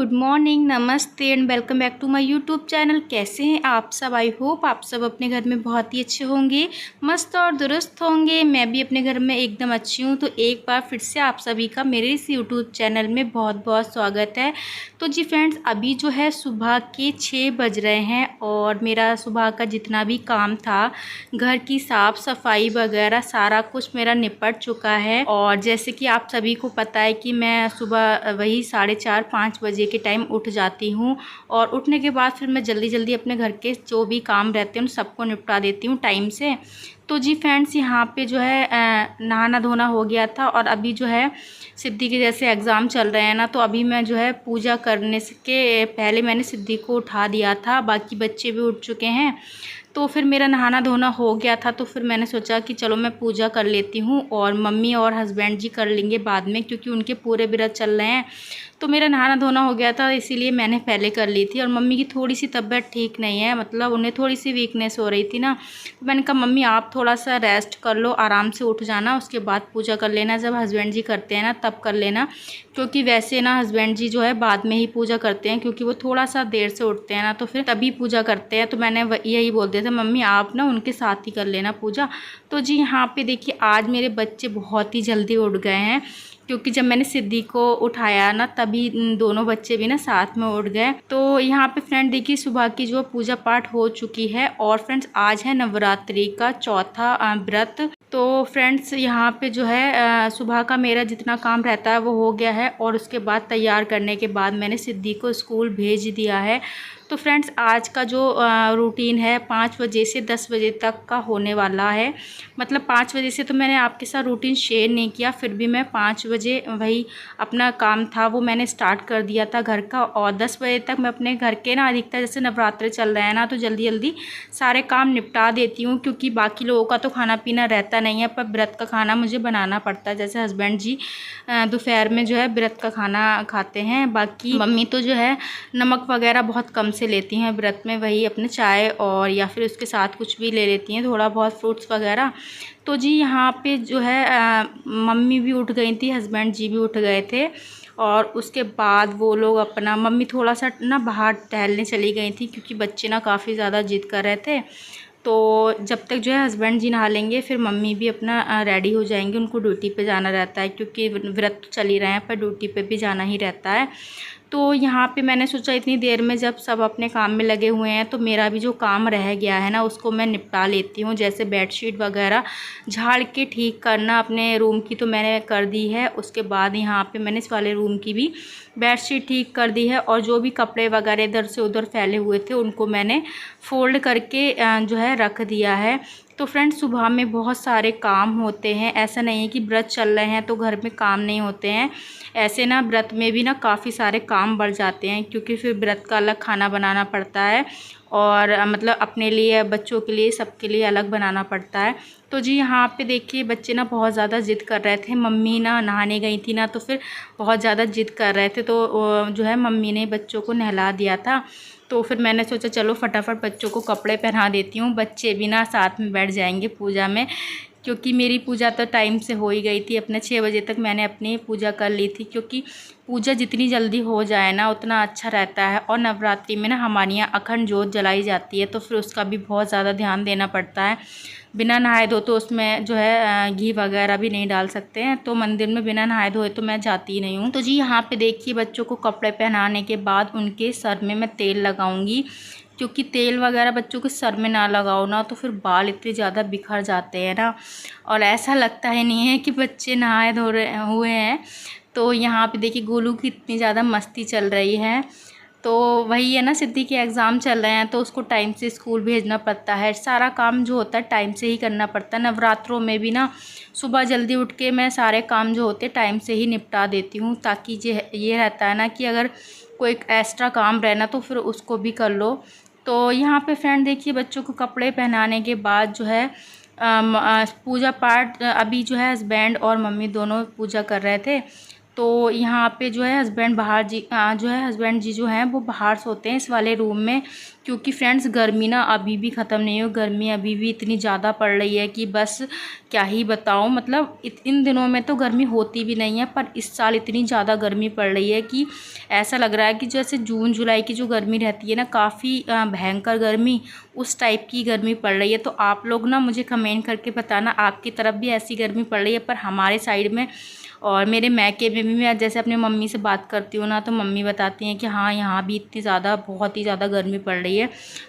Good morning, नमस्ते and welcome back to my YouTube channel. कैसे हैं आप सब? आई होप आप सब अपने घर में बहुत ही अच्छे होंगे, मस्त और दुरुस्त होंगे। मैं भी अपने घर में एकदम अच्छी हूँ। तो एक बार फिर से आप सभी का मेरे इस यूट्यूब चैनल में बहुत बहुत स्वागत है। तो जी फ्रेंड्स, अभी जो है सुबह के 6 बज रहे हैं और मेरा सुबह का जितना भी काम था, घर की साफ़ सफाई वगैरह सारा कुछ मेरा निपट चुका है। और जैसे कि आप सभी को पता है कि मैं सुबह वही 4:30-5 बजे के टाइम उठ जाती हूँ और उठने के बाद फिर मैं जल्दी जल्दी अपने घर के जो भी काम रहते हैं उन सबको निपटा देती हूँ टाइम से। तो जी फ्रेंड्स, यहाँ पे जो है नहाना धोना हो गया था और अभी जो है सिद्धि के जैसे एग्ज़ाम चल रहे हैं ना, तो अभी मैं जो है पूजा करने के पहले मैंने सिद्धि को उठा दिया था। बाकी बच्चे भी उठ चुके हैं तो फिर मेरा नहाना धोना हो गया था। तो फिर मैंने सोचा कि चलो मैं पूजा कर लेती हूँ और मम्मी और हस्बैंड जी कर लेंगे बाद में, क्योंकि उनके पूरे व्रत चल रहे हैं। तो मेरा नहाना धोना हो गया था, इसीलिए मैंने पहले कर ली थी। और मम्मी की थोड़ी सी तबीयत ठीक नहीं है, मतलब उन्हें थोड़ी सी वीकनेस हो रही थी ना। तो मैंने कहा मम्मी आप थोड़ा सा रेस्ट कर लो, आराम से उठ जाना, उसके बाद पूजा कर लेना। जब हस्बैंड जी करते हैं ना तब कर लेना, क्योंकि वैसे ना हस्बैंड जी जो है बाद में ही पूजा करते हैं, क्योंकि वो थोड़ा सा देर से उठते हैं ना तो फिर तभी पूजा करते हैं। तो मैंने यही बोल दिया था मम्मी आप ना उनके साथ ही कर लेना पूजा। तो जी यहाँ पे देखिए आज मेरे बच्चे बहुत ही जल्दी उठ गए हैं, क्योंकि जब मैंने सिद्धि को उठाया ना तभी दोनों बच्चे भी ना साथ में उठ गए। तो यहाँ पे फ्रेंड देखिए सुबह की जो पूजा पाठ हो चुकी है। और फ्रेंड्स आज है नवरात्रि का चौथा व्रत। तो फ्रेंड्स यहाँ पे जो है सुबह का मेरा जितना काम रहता है वो हो गया है और उसके बाद तैयार करने के बाद मैंने सिद्धि को स्कूल भेज दिया है। तो फ्रेंड्स आज का जो रूटीन है 5 बजे से 10 बजे तक का होने वाला है। मतलब 5 बजे से तो मैंने आपके साथ रूटीन शेयर नहीं किया, फिर भी मैं 5 बजे वही अपना काम था वो मैंने स्टार्ट कर दिया था घर का। और 10 बजे तक मैं अपने घर के ना अधिकतर जैसे नवरात्रे चल रहे हैं ना तो जल्दी जल्दी सारे काम निपटा देती हूँ, क्योंकि बाकी लोगों का तो खाना पीना रहता नहीं है पर व्रत का खाना मुझे बनाना पड़ता है। जैसे हस्बैंड जी दोपहर में जो है व्रत का खाना खाते हैं, बाकी मम्मी तो जो है नमक वगैरह बहुत कम से लेती हैं व्रत में, वही अपने चाय और या फिर उसके साथ कुछ भी ले लेती हैं, थोड़ा बहुत फ्रूट्स वगैरह। तो जी यहाँ पे जो है मम्मी भी उठ गई थी, हस्बैंड जी भी उठ गए थे। और उसके बाद वो लोग अपना मम्मी थोड़ा सा ना बाहर टहलने चली गई थी, क्योंकि बच्चे ना काफ़ी ज़्यादा जिद कर रहे थे। तो जब तक जो है हस्बैंड जी नहा लेंगे फिर मम्मी भी अपना रेडी हो जाएंगे, उनको ड्यूटी पे जाना रहता है, क्योंकि व्रत चल ही रहे हैं पर ड्यूटी पे भी जाना ही रहता है। तो यहाँ पे मैंने सोचा इतनी देर में जब सब अपने काम में लगे हुए हैं तो मेरा भी जो काम रह गया है ना उसको मैं निपटा लेती हूँ। जैसे बेडशीट वगैरह झाड़ के ठीक करना अपने रूम की तो मैंने कर दी है। उसके बाद यहाँ पे मैंने इस वाले रूम की भी बेडशीट ठीक कर दी है और जो भी कपड़े वगैरह इधर से उधर फैले हुए थे उनको मैंने फ़ोल्ड करके जो है रख दिया है। तो फ्रेंड्स सुबह में बहुत सारे काम होते हैं, ऐसा नहीं है कि व्रत चल रहे हैं तो घर में काम नहीं होते हैं। ऐसे ना व्रत में भी ना काफ़ी सारे काम बढ़ जाते हैं, क्योंकि फिर व्रत का अलग खाना बनाना पड़ता है और मतलब अपने लिए बच्चों के लिए सबके लिए अलग बनाना पड़ता है। तो जी यहाँ पे देखिए बच्चे ना बहुत ज़्यादा ज़िद कर रहे थे, मम्मी ना नहाने गई थी ना तो फिर बहुत ज़्यादा ज़िद कर रहे थे। तो जो है मम्मी ने बच्चों को नहला दिया था। तो फिर मैंने सोचा चलो फटाफट बच्चों को कपड़े पहना देती हूँ, बच्चे भी ना साथ में बैठ जाएंगे पूजा में, क्योंकि मेरी पूजा तो टाइम से हो ही गई थी। अपने 6 बजे तक मैंने अपनी पूजा कर ली थी, क्योंकि पूजा जितनी जल्दी हो जाए ना उतना अच्छा रहता है। और नवरात्रि में ना हमारे यहाँ अखंड जोत जलाई जाती है तो फिर उसका भी बहुत ज़्यादा ध्यान देना पड़ता है। बिना नहाए धो तो उसमें जो है घी वगैरह भी नहीं डाल सकते हैं, तो मंदिर में बिना नहाए धोए तो मैं जाती ही नहीं हूँ। तो जी यहाँ पे देखिए बच्चों को कपड़े पहनाने के बाद उनके सर में मैं तेल लगाऊंगी, क्योंकि तेल वगैरह बच्चों के सर में ना लगाओ ना तो फिर बाल इतने ज़्यादा बिखर जाते हैं ना, और ऐसा लगता ही नहीं है कि बच्चे नहाए धो रहे हुए हैं। तो यहाँ पे देखिए गोलू की इतनी ज़्यादा मस्ती चल रही है। तो वही है ना, सिद्धि के एग्ज़ाम चल रहे हैं तो उसको टाइम से स्कूल भेजना पड़ता है, सारा काम जो होता है टाइम से ही करना पड़ता है। नवरात्रों में भी ना सुबह जल्दी उठ के मैं सारे काम जो होते हैं टाइम से ही निपटा देती हूँ, ताकि ये रहता है ना कि अगर कोई एक्स्ट्रा काम रहे ना तो फिर उसको भी कर लो। तो यहाँ पे फ्रेंड देखिए बच्चों को कपड़े पहनाने के बाद जो है पूजा पाठ अभी जो है हस्बैंड और मम्मी दोनों पूजा कर रहे थे। तो यहाँ पे जो है हस्बैंड जी जो हैं वो बाहर सोते हैं इस वाले रूम में, क्योंकि फ्रेंड्स गर्मी ना अभी भी ख़त्म नहीं हुई। गर्मी अभी भी इतनी ज़्यादा पड़ रही है कि बस क्या ही बताऊँ। मतलब इन दिनों में तो गर्मी होती भी नहीं है, पर इस साल इतनी ज़्यादा गर्मी पड़ रही है कि ऐसा लग रहा है कि जैसे जून जुलाई की जो गर्मी रहती है ना, काफ़ी भयंकर गर्मी, उस टाइप की गर्मी पड़ रही है। तो आप लोग ना मुझे कमेंट करके बताना आपकी तरफ भी ऐसी गर्मी पड़ रही है। पर हमारे साइड में और मेरे मैके में भी मैं जैसे अपनी मम्मी से बात करती हूँ ना, तो मम्मी बताती हैं कि हाँ यहाँ भी इतनी ज़्यादा, बहुत ही ज़्यादा गर्मी पड़ रही है।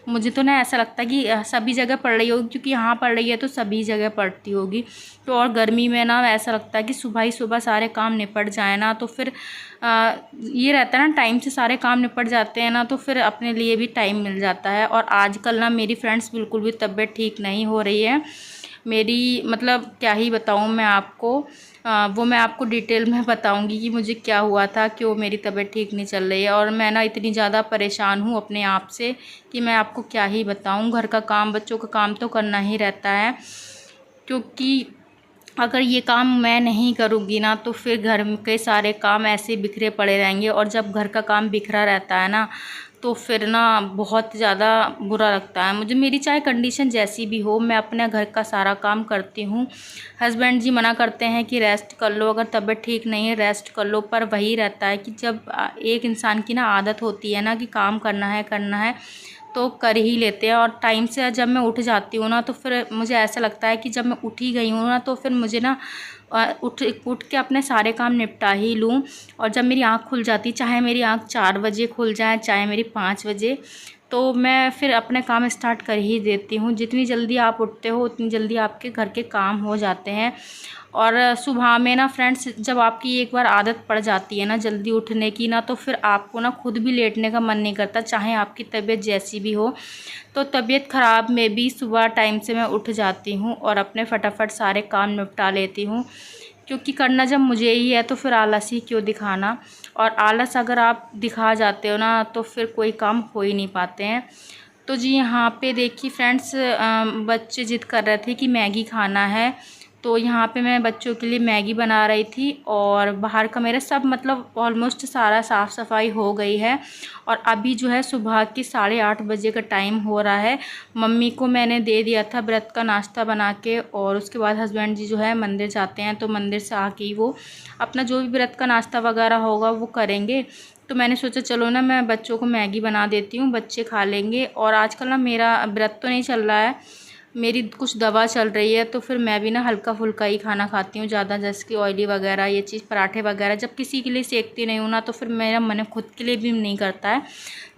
मुझे तो ना ऐसा लगता है कि सभी जगह पड़ रही होगी, क्योंकि यहाँ पड़ रही है तो सभी जगह पड़ती होगी। तो और गर्मी में ना ऐसा लगता है कि सुबह ही सुबह सारे काम निपट जाए ना, तो फिर ये रहता है ना, टाइम से सारे काम निपट जाते हैं ना, तो फिर अपने लिए भी टाइम मिल जाता है। और आजकल ना मेरी फ्रेंड्स बिल्कुल भी तबीयत ठीक नहीं हो रही है मेरी। मतलब क्या ही बताऊँ मैं आपको, वो मैं आपको डिटेल में बताऊंगी कि मुझे क्या हुआ था, क्यों मेरी तबीयत ठीक नहीं चल रही है। और मैं ना इतनी ज़्यादा परेशान हूँ अपने आप से कि मैं आपको क्या ही बताऊँ। घर का काम, बच्चों का काम तो करना ही रहता है, क्योंकि अगर ये काम मैं नहीं करूँगी ना तो फिर घर के सारे काम ऐसे बिखरे पड़े रहेंगे। और जब घर का काम बिखरा रहता है ना, तो फिर ना बहुत ज़्यादा बुरा लगता है मुझे। मेरी चाहे कंडीशन जैसी भी हो, मैं अपने घर का सारा काम करती हूँ। हस्बैंड जी मना करते हैं कि रेस्ट कर लो, अगर तबीयत ठीक नहीं है रेस्ट कर लो, पर वही रहता है कि जब एक इंसान की ना आदत होती है ना कि काम करना है तो कर ही लेते हैं। और टाइम से जब मैं उठ जाती हूँ ना, तो फिर मुझे ऐसा लगता है कि जब मैं उठ ही गई हूँ ना, तो फिर मुझे ना उठ के अपने सारे काम निपटा ही लूँ। और जब मेरी आँख खुल जाती, चाहे मेरी आँख 4 बजे खुल जाए, चाहे मेरी 5 बजे, तो मैं फिर अपने काम स्टार्ट कर ही देती हूँ। जितनी जल्दी आप उठते हो उतनी जल्दी आपके घर के काम हो जाते हैं। और सुबह में ना फ्रेंड्स, जब आपकी एक बार आदत पड़ जाती है ना जल्दी उठने की ना, तो फिर आपको ना खुद भी लेटने का मन नहीं करता, चाहे आपकी तबीयत जैसी भी हो। तो तबीयत ख़राब में भी सुबह टाइम से मैं उठ जाती हूँ और अपने फटाफट सारे काम निपटा लेती हूँ, क्योंकि करना जब मुझे ही है तो फिर आलस ही क्यों दिखाना। और आलस अगर आप दिखा जाते हो ना, तो फिर कोई काम हो ही नहीं पाते हैं। तो जी यहाँ पे देखिए फ्रेंड्स, बच्चे ज़िद कर रहे थे कि मैगी खाना है, तो यहाँ पे मैं बच्चों के लिए मैगी बना रही थी। और बाहर का मेरा सब मतलब ऑलमोस्ट सारा साफ़ सफाई हो गई है। और अभी जो है सुबह के 8:30 बजे का टाइम हो रहा है। मम्मी को मैंने दे दिया था व्रत का नाश्ता बना के, और उसके बाद हस्बैंड जी जो है मंदिर जाते हैं, तो मंदिर से आके ही वो अपना जो भी व्रत का नाश्ता वगैरह होगा वो करेंगे। तो मैंने सोचा चलो ना मैं बच्चों को मैगी बना देती हूँ, बच्चे खा लेंगे। और आजकल ना मेरा व्रत तो नहीं चल रहा है, मेरी कुछ दवा चल रही है, तो फिर मैं भी ना हल्का फुल्का ही खाना खाती हूँ, ज़्यादा जैसे कि ऑयली वगैरह ये चीज़, पराठे वगैरह जब किसी के लिए सेकती नहीं हूँ ना, तो फिर मेरा मन खुद के लिए भी नहीं करता है।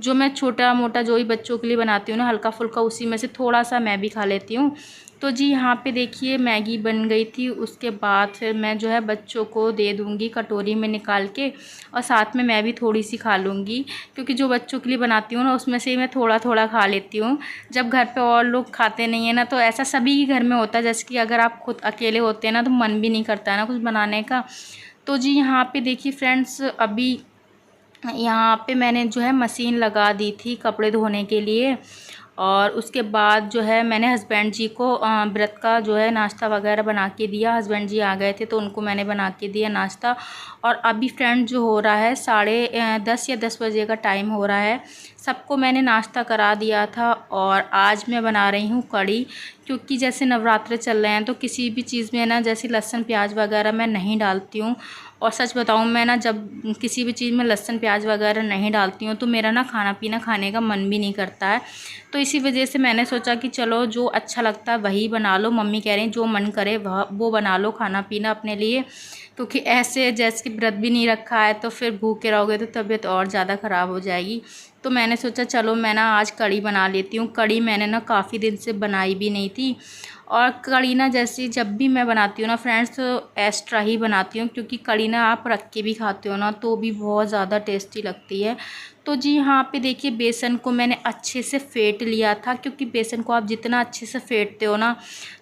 जो मैं छोटा मोटा जो ही बच्चों के लिए बनाती हूँ ना हल्का फुल्का, उसी में से थोड़ा सा मैं भी खा लेती हूँ। तो जी यहाँ पे देखिए मैगी बन गई थी। उसके बाद फिर मैं जो है बच्चों को दे दूँगी कटोरी में निकाल के, और साथ में मैं भी थोड़ी सी खा लूँगी, क्योंकि जो बच्चों के लिए बनाती हूँ ना उसमें से मैं थोड़ा थोड़ा खा लेती हूँ। जब घर पे और लोग खाते नहीं हैं ना, तो ऐसा सभी के घर में होता है, जैसे कि अगर आप खुद अकेले होते हैं ना तो मन भी नहीं करता है ना कुछ बनाने का। तो जी यहाँ पे देखिए फ्रेंड्स, अभी यहाँ पे मैंने जो है मशीन लगा दी थी कपड़े धोने के लिए। और उसके बाद जो है मैंने हस्बैंड जी को व्रत का जो है नाश्ता वगैरह बना के दिया। हस्बैंड जी आ गए थे तो उनको मैंने बना के दिया नाश्ता। और अभी फ्रेंड जो हो रहा है 10:30 या 10 बजे का टाइम हो रहा है, सबको मैंने नाश्ता करा दिया था। और आज मैं बना रही हूँ कढ़ी, क्योंकि जैसे नवरात्रे चल रहे हैं तो किसी भी चीज़ में ना जैसे लहसुन प्याज वगैरह मैं नहीं डालती हूँ। और सच बताऊँ मैं ना जब किसी भी चीज़ में लहसुन प्याज वगैरह नहीं डालती हूँ तो मेरा ना खाना पीना खाने का मन भी नहीं करता है। तो इसी वजह से मैंने सोचा कि चलो जो अच्छा लगता है वही बना लो। मम्मी कह रही जो मन करे वह वो बना लो खाना पीना अपने लिए, क्योंकि ऐसे जैसे कि व्रत भी नहीं रखा है तो फिर भूखे रहोगे तो तबीयत और ज़्यादा ख़राब हो जाएगी। तो मैंने सोचा चलो मैं ना आज कढ़ी बना लेती हूँ। कढ़ी मैंने ना काफ़ी दिन से बनाई भी नहीं थी। और कढ़ी ना जैसे जब भी मैं बनाती हूँ ना फ्रेंड्स, तो एक्स्ट्रा ही बनाती हूँ, क्योंकि कढ़ी ना आप रख के भी खाते हो ना तो भी बहुत ज़्यादा टेस्टी लगती है। तो जी यहाँ पे देखिए बेसन को मैंने अच्छे से फेंट लिया था, क्योंकि बेसन को आप जितना अच्छे से फेंटते हो ना,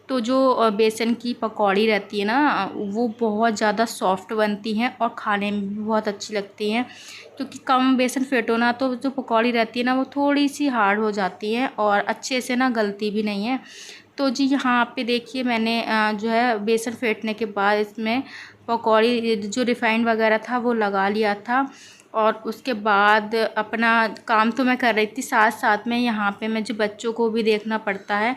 तो जो बेसन की पकौड़ी रहती है ना वो बहुत ज़्यादा सॉफ्ट बनती हैं और खाने में भी बहुत अच्छी लगती हैं। क्योंकि कम बेसन फेंटो ना तो जो पकौड़ी रहती है ना वो थोड़ी सी हार्ड हो जाती है और अच्छे से ना गलती भी नहीं है। तो जी यहाँ पे देखिए मैंने जो है बेसन फेंटने के बाद इसमें पकौड़ी जो रिफ़ाइंड वगैरह था वो लगा लिया था। और उसके बाद अपना काम तो मैं कर रही थी, साथ साथ में यहाँ पे मुझे बच्चों को भी देखना पड़ता है,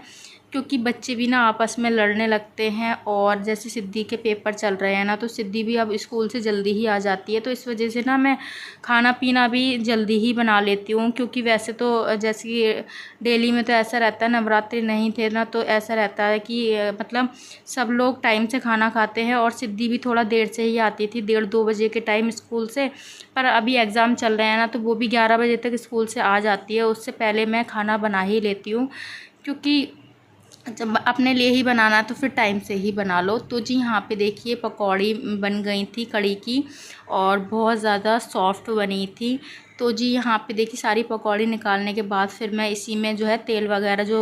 क्योंकि बच्चे भी ना आपस में लड़ने लगते हैं। और जैसे सिद्धि के पेपर चल रहे हैं ना, तो सिद्धि भी अब स्कूल से जल्दी ही आ जाती है, तो इस वजह से ना मैं खाना पीना भी जल्दी ही बना लेती हूँ। क्योंकि वैसे तो जैसे कि डेली में तो ऐसा रहता है, नवरात्रि नहीं थे ना तो ऐसा रहता है कि मतलब सब लोग टाइम से खाना खाते हैं। और सिद्धि भी थोड़ा देर से ही आती थी, 1:30-2 बजे के टाइम स्कूल से। पर अभी एग्ज़ाम चल रहे हैं ना, तो वो भी 11 बजे तक स्कूल से आ जाती है। उससे पहले मैं खाना बना ही लेती हूँ, क्योंकि जब अपने लिए ही बनाना तो फिर टाइम से ही बना लो। तो जी यहाँ पे देखिए पकौड़ी बन गई थी कड़ी की, और बहुत ज़्यादा सॉफ्ट बनी थी। तो जी यहाँ पे देखिए सारी पकौड़ी निकालने के बाद फिर मैं इसी में जो है तेल वगैरह जो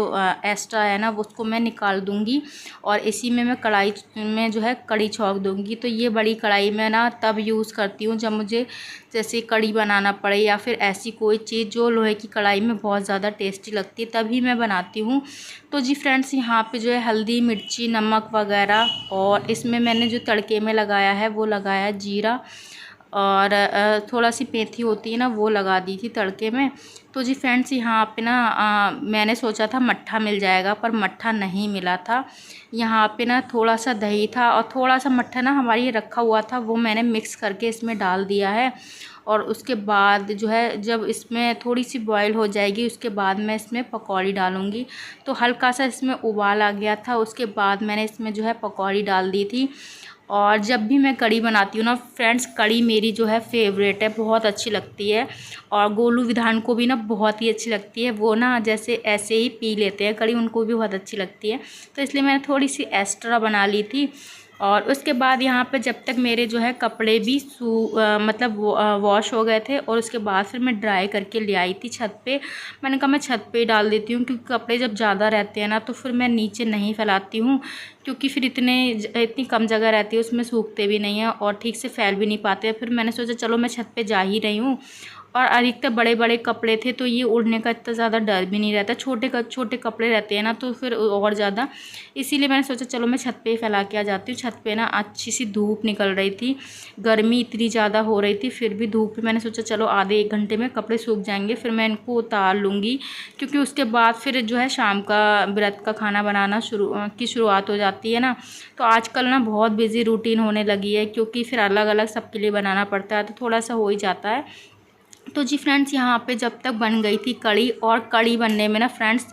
एक्स्ट्रा है ना उसको मैं निकाल दूँगी, और इसी में मैं कढ़ाई में जो है कड़ी छौंक दूँगी। तो ये बड़ी कढ़ाई मैं ना तब यूज़ करती हूँ जब मुझे जैसे कड़ी बनाना पड़े, या फिर ऐसी कोई चीज़ जो लोहे की कढ़ाई में बहुत ज़्यादा टेस्टी लगती है, तभी मैं बनाती हूँ। तो जी फ्रेंड्स यहाँ पे जो है हल्दी, मिर्ची, नमक वगैरह, और इसमें मैंने जो तड़के में लगाया है वो लगाया है जीरा, और थोड़ा सी मेथी होती है ना वो लगा दी थी तड़के में। तो जी फ्रेंड्स यहाँ पे ना मैंने सोचा था मट्ठा मिल जाएगा, पर मट्ठा नहीं मिला था। यहाँ पे ना थोड़ा सा दही था और थोड़ा सा मट्ठा ना हमारी रखा हुआ था, वो मैंने मिक्स करके इसमें डाल दिया है। और उसके बाद जो है जब इसमें थोड़ी सी बॉईल हो जाएगी, उसके बाद मैं इसमें पकौड़ी डालूँगी। तो हल्का सा इसमें उबाल आ गया था, उसके बाद मैंने इसमें जो है पकौड़ी डाल दी थी। और जब भी मैं कड़ी बनाती हूँ ना फ्रेंड्स, कड़ी मेरी जो है फेवरेट है, बहुत अच्छी लगती है। और गोलू विधान को भी ना बहुत ही अच्छी लगती है, वो ना जैसे ऐसे ही पी लेते हैं कड़ी, उनको भी बहुत अच्छी लगती है। तो इसलिए मैंने थोड़ी सी एक्स्ट्रा बना ली थी। और उसके बाद यहाँ पे जब तक मेरे जो है कपड़े भी मतलब वॉश हो गए थे, और उसके बाद फिर मैं ड्राई करके ले आई थी छत पे। मैंने कहा मैं छत पे ही डाल देती हूँ, क्योंकि कपड़े जब ज़्यादा रहते हैं ना तो फिर मैं नीचे नहीं फैलाती हूँ, क्योंकि फिर इतनी कम जगह रहती है, उसमें सूखते भी नहीं हैं और ठीक से फैल भी नहीं पाते। फिर मैंने सोचा चलो मैं छत पे जा ही रही हूँ, और अधिकतर बड़े बड़े कपड़े थे तो ये उड़ने का इतना ज़्यादा डर भी नहीं रहता। छोटे कपड़े रहते हैं ना तो फिर और ज़्यादा, इसीलिए मैंने सोचा चलो मैं छत पे ही फैला के आ जाती हूँ। छत पे ना अच्छी सी धूप निकल रही थी, गर्मी इतनी ज़्यादा हो रही थी, फिर भी धूप पे मैंने सोचा चलो आधे 1 घंटे में कपड़े सूख जाएंगे, फिर मैं इनको उतार लूँगी। क्योंकि उसके बाद फिर जो है शाम का व्रत का खाना बनाना की शुरुआत हो जाती है ना। तो आजकल ना बहुत बिज़ी रूटीन होने लगी है, क्योंकि फिर अलग अलग सबके लिए बनाना पड़ता है, तो थोड़ा सा हो ही जाता है। तो जी फ्रेंड्स यहाँ पे जब तक बन गई थी कड़ी, और कड़ी बनने में ना फ्रेंड्स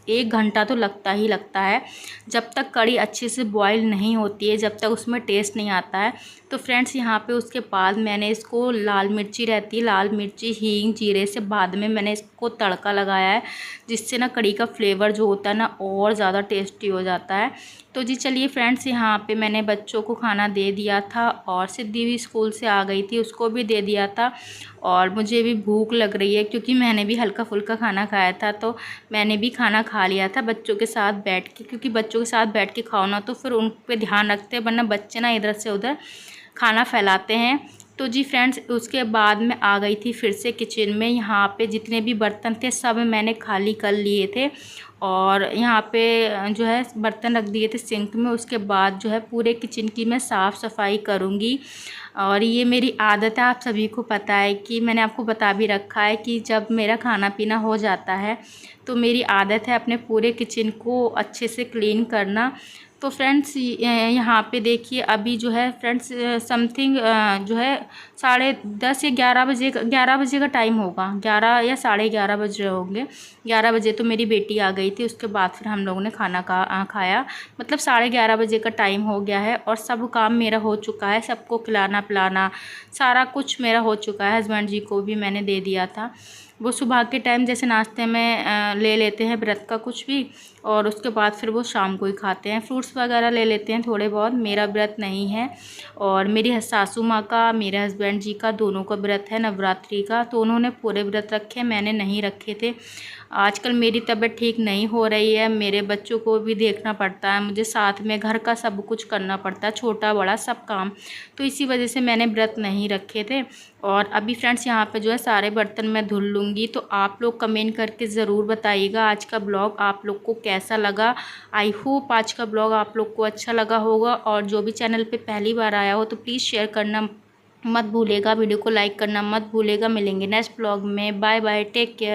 एक घंटा तो लगता ही लगता है। जब तक कड़ी अच्छे से बॉईल नहीं होती है, जब तक उसमें टेस्ट नहीं आता है। तो फ्रेंड्स यहाँ पे उसके बाद मैंने इसको लाल मिर्ची रहती है, लाल मिर्ची, हींग, जीरे से बाद में मैंने इसको तड़का लगाया है, जिससे ना कड़ी का फ्लेवर जो होता है ना और ज़्यादा टेस्टी हो जाता है। तो जी चलिए फ्रेंड्स यहाँ पे मैंने बच्चों को खाना दे दिया था, और सिद्धि भी स्कूल से आ गई थी, उसको भी दे दिया था। और मुझे भी भूख लग रही है, क्योंकि मैंने भी हल्का फुल्का खाना खाया था, तो मैंने भी खाना खा लिया था बच्चों के साथ बैठ के। क्योंकि बच्चों के साथ बैठ के खाओ ना तो फिर उन पर ध्यान रखते हैं, वरना बच्चे ना इधर से उधर खाना फैलाते हैं। तो जी फ्रेंड्स उसके बाद मैं आ गई थी फिर से किचन में। यहाँ पे जितने भी बर्तन थे सब मैंने खाली कर लिए थे, और यहाँ पे जो है बर्तन रख दिए थे सिंक में। उसके बाद जो है पूरे किचन की मैं साफ़ सफाई करूँगी। और ये मेरी आदत है, आप सभी को पता है कि मैंने आपको बता भी रखा है कि जब मेरा खाना पीना हो जाता है तो मेरी आदत है अपने पूरे किचन को अच्छे से क्लीन करना। तो फ्रेंड्स यहाँ पे देखिए अभी जो है फ्रेंड्स समथिंग जो है 10:30 या 11 बजे का टाइम होगा, 11 या 11:30 बज रहे होंगे। 11 बजे तो मेरी बेटी आ गई थी, उसके बाद फिर हम लोगों ने खाना खाया। मतलब 11:30 बजे का टाइम हो गया है, और सब काम मेरा हो चुका है, सबको खिलाना पिलाना सारा कुछ मेरा हो चुका है। हस्बैंड जी को भी मैंने दे दिया था, वो सुबह के टाइम जैसे नाश्ते में ले लेते हैं व्रत का कुछ भी, और उसके बाद फिर वो शाम को ही खाते हैं। फ्रूट्स वगैरह ले लेते हैं थोड़े बहुत, मेरा व्रत नहीं है। और मेरी सासू माँ का, मेरे हस्बैंड जी का, दोनों का व्रत है नवरात्रि का, तो उन्होंने पूरे व्रत रखे, मैंने नहीं रखे थे। आजकल मेरी तबीयत ठीक नहीं हो रही है, मेरे बच्चों को भी देखना पड़ता है, मुझे साथ में घर का सब कुछ करना पड़ता है, छोटा बड़ा सब काम। तो इसी वजह से मैंने व्रत नहीं रखे थे। और अभी फ्रेंड्स यहाँ पे जो है सारे बर्तन मैं धुल लूँगी। तो आप लोग कमेंट करके ज़रूर बताइएगा आज का ब्लॉग आप लोग को कैसा लगा। आई होप आज का ब्लॉग आप लोग को अच्छा लगा होगा। और जो भी चैनल पे पहली बार आया हो तो प्लीज़ शेयर करना मत भूलेगा, वीडियो को लाइक करना मत भूलेगा। मिलेंगे नेक्स्ट ब्लॉग में। Bye bye, take care.